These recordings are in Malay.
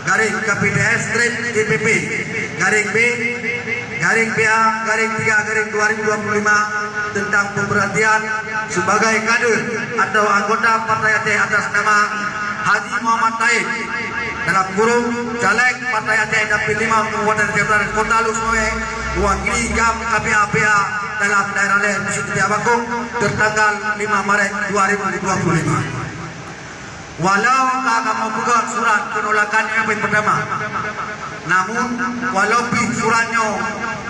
garing KPDS strip DPP garing B garing PA garing 3 garing 2025 tentang pemberhentian sebagai kader atau anggota Partai Aceh atas nama Haji Muhammad Taib dalam kurung caleg Partai Aceh Dapil 5 Kabupaten Jember Kota Lusmoe mewakili GAM KPA dalam daerah lain di Siti Abakung tertanggal 5 Maret 2025. Walau kamu buka surat penolakan yang pertama, namun walaupun surat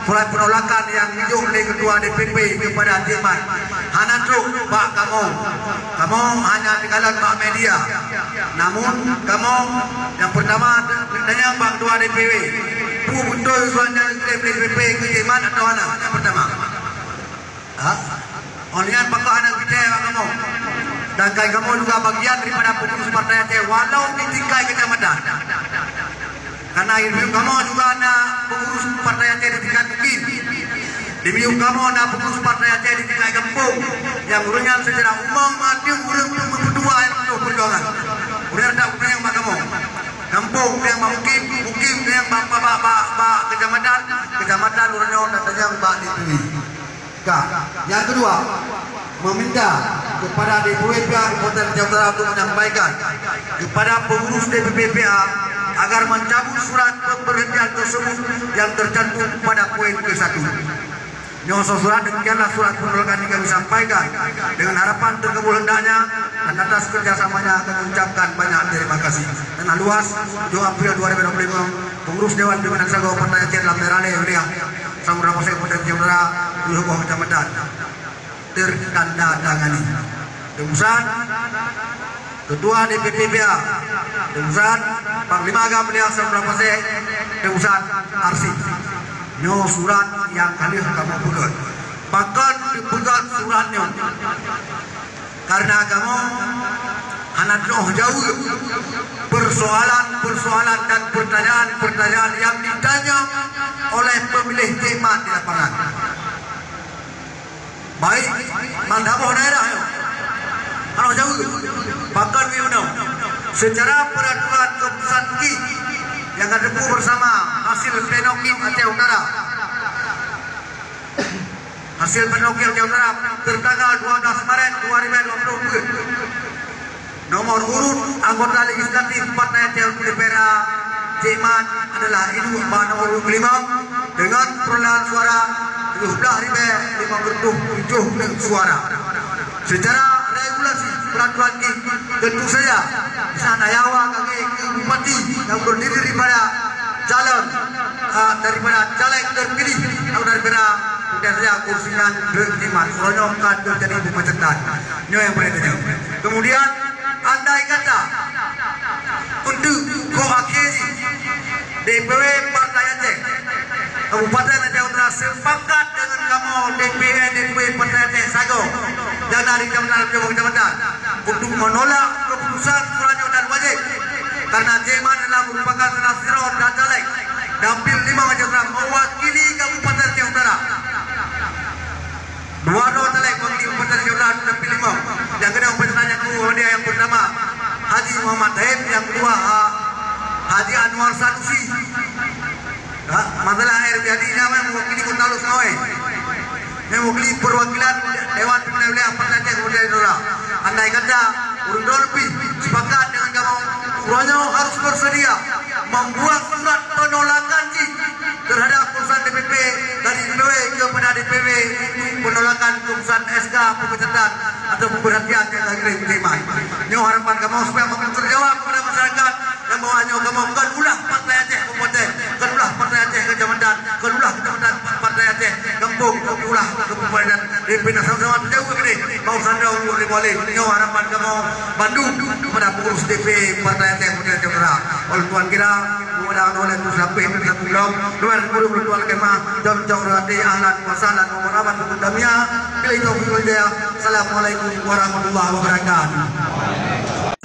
penolakan yang diunjuk oleh Ketua DPP kepada Jerman, hanya truk pak kamu hanya tinggalan pak media. Namun kamu yang pertama tanya pak Ketua DPP, betul suratnya DPP ke Jerman atau mana? Yang pertama, olehnya pakar anak kita kamu. Dan kamu juga bagian daripada pengurus Partai Aceh walau di tingkat kecamatan. Karena kamu juga anak pengurus Partai Aceh di tingkat bukit. Demi kamu anak pengurus Partai Aceh di tingkat kampung yang urusnya secara umum mati urus berdua yang untuk perjuangan. Urus ada urus yang kamu. Kampung yang mukim yang bak kecamatan urusnya datanya bak di yang kedua, meminta kepada DPP Kabupaten Jember untuk menyampaikan kepada pengurus DPP PA agar mencabut surat pemberhentian tersebut yang tercantum pada poin ke-1. Surat demikianlah surat penolakan yang kami sampaikan dengan harapan terkabul hendaknya dan atas kerjasamanya kami ucapkan banyak terima kasih. Dan luas 7 April 2025 pengurus Dewan Pimpinan Sago Partai Aceh dalam daerah Lewiah Samudra Pasir Kabupaten Jember Luhuh Kecamatan tertanda tangani. Tegusan Ketua DPP PA, tegusan Panglima Agam Beliau Samudra Pasir, tegusan Arsip. Nyo surat yang kali kamu buat. Bahkan dibuat suratnya karena kamu anak jauh persoalan dan pertanyaan yang ditanya oleh pemilih Jerman di lapangan. Baik, mandhaboh daerah yo. Anak jauh. Bahkan Wiono secara peraturan keputusan KI yang ada bersama hasil pleno KI Aceh Utara. Hasil pleno KI Aceh Utara tertanggal 12 Maret 2022. Nomor urut anggota legislatif Partai Aceh DPR Jerman adalah Ibu nomor 5 dengan perolehan suara 17.507 suara. Secara regulasi peraturan ini tentu saja di sana Yawa kaki bupati yang berdiri daripada calon daripada caleg terpilih atau daripada saja kursinya Jerman meronyokan terjadi pemecatan. Ini yang boleh terjadi. Kemudian andai kata untuk koakhiri DPW Partai Aceh Kabupaten Aceh Utara sepakat dengan kamu DPW Partai Aceh Sago dan dari kecamatan untuk menolak keputusan suratnya dan wajib karena Jerman adalah merupakan salah satu dan caleg Dapil 5 Aceh Utara mewakili Kabupaten Aceh Utara. Dua caleg mewakili Kabupaten Aceh Utara Dapil 5. Yang kedua pesertanya dia yang pertama Haji Muhammad Taib, yang kedua Haji Anwar Sanusi. Masalah air jadinya mewakili Kota Lusmoe, mewakili perwakilan Dewan Pimpinan Wilayah Partai Aceh Kabupaten Utara. Andai kata urut lebih sepakat dengan kamu, urutnya harus bersedia membuat surat penolakan terhadap keputusan DPP dari DPW kepada DPW penolakan keputusan SK pemecatan atau pemberhentian yang diterima. Ini harapan kamu supaya terjawab kepada masyarakat yang bawahnya kamu kenulah Partai Aceh Kabupaten, kenulah Partai Aceh Kecamatan, kenulah Kecamatan Partai Aceh Kampung, kenulah Kabupaten Pimpinan sama-sama terjauh ini. Mau sandau boleh. Ini harapan kamu Bandung kepada pengurus DPP Partai Aceh Kabupaten Utara. Oleh Tuhan kira mudah-mudahan oleh sampai satu blok luar guru bertuan kemah dan jauh dari ahlan wasalan wa rahmatullahi wa barakatuh. Assalamualaikum warahmatullahi wabarakatuh.